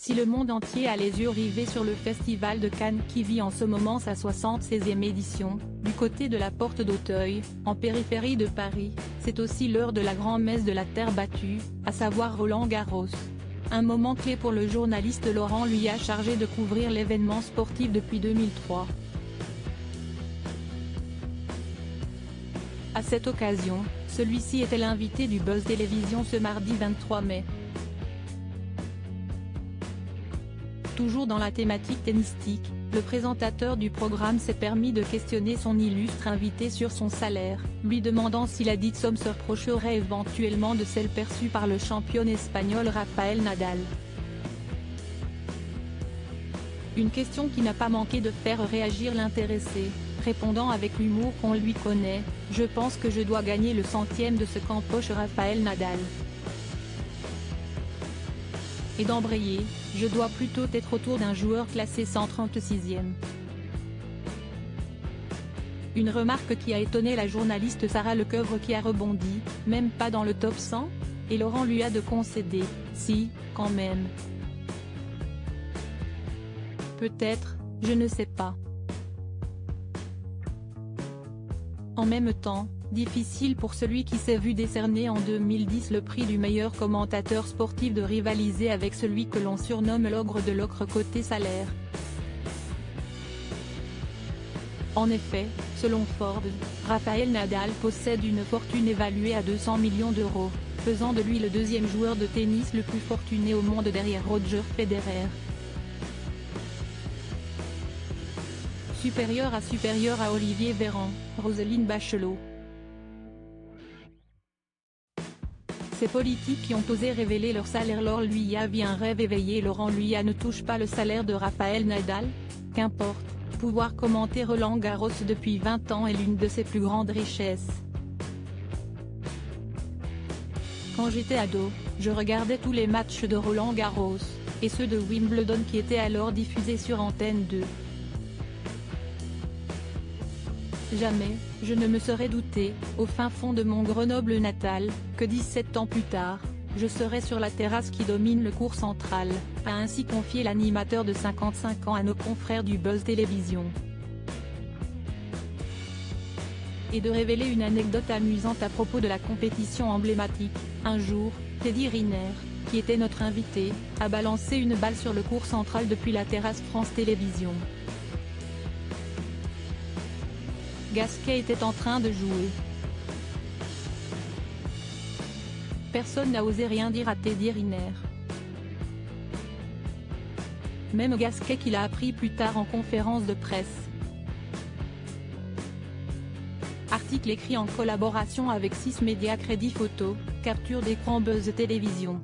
Si le monde entier a les yeux rivés sur le Festival de Cannes qui vit en ce moment sa 76e édition, du côté de la Porte d'Auteuil, en périphérie de Paris, c'est aussi l'heure de la grand-messe de la terre battue, à savoir Roland-Garros. Un moment clé pour le journaliste Laurent Luyat chargé de couvrir l'événement sportif depuis 2003. À cette occasion, celui-ci était l'invité du Buzz Télévision ce mardi 23 mai. Toujours dans la thématique tennistique, le présentateur du programme s'est permis de questionner son illustre invité sur son salaire, lui demandant si la dite somme se rapprocherait éventuellement de celle perçue par le champion espagnol Rafael Nadal. Une question qui n'a pas manqué de faire réagir l'intéressé, répondant avec l'humour qu'on lui connaît, « Je pense que je dois gagner le centième de ce qu'empoche Rafael Nadal. Et d'embrayer, je dois plutôt être autour d'un joueur classé 136e. » Une remarque qui a étonné la journaliste Sarah Lecoeuvre qui a rebondi, « Même pas dans le top 100 ?» Et Laurent lui a de concéder, « Si, quand même. Peut-être, je ne sais pas. » En même temps, difficile pour celui qui s'est vu décerner en 2010 le prix du meilleur commentateur sportif de rivaliser avec celui que l'on surnomme l'ogre de l'ocre côté salaire. En effet, selon Forbes, Rafael Nadal possède une fortune évaluée à 200 millions d'euros, faisant de lui le deuxième joueur de tennis le plus fortuné au monde derrière Roger Federer. Supérieur à Olivier Véran, Roselyne Bachelot. Ces politiques qui ont osé révéler leur salaire. Laurent Luyat vit un rêve éveillé. Laurent Luyat ne touche pas le salaire de Rafael Nadal. Qu'importe, pouvoir commenter Roland-Garros depuis 20 ans est l'une de ses plus grandes richesses. Quand j'étais ado, je regardais tous les matchs de Roland-Garros, et ceux de Wimbledon qui étaient alors diffusés sur Antenne 2. Jamais, je ne me serais douté, au fin fond de mon Grenoble natal, que 17 ans plus tard, je serais sur la terrasse qui domine le cours central, a ainsi confié l'animateur de 55 ans à nos confrères du Buzz Télévision. Et de révéler une anecdote amusante à propos de la compétition emblématique, un jour, Teddy Riner, qui était notre invité, a balancé une balle sur le cours central depuis la terrasse France Télévisions. Gasquet était en train de jouer. Personne n'a osé rien dire à Teddy Riner. Même Gasquet qui l'a appris plus tard en conférence de presse. Article écrit en collaboration avec 6 médias. Crédit photo, capture d'écran Buzz Télévision.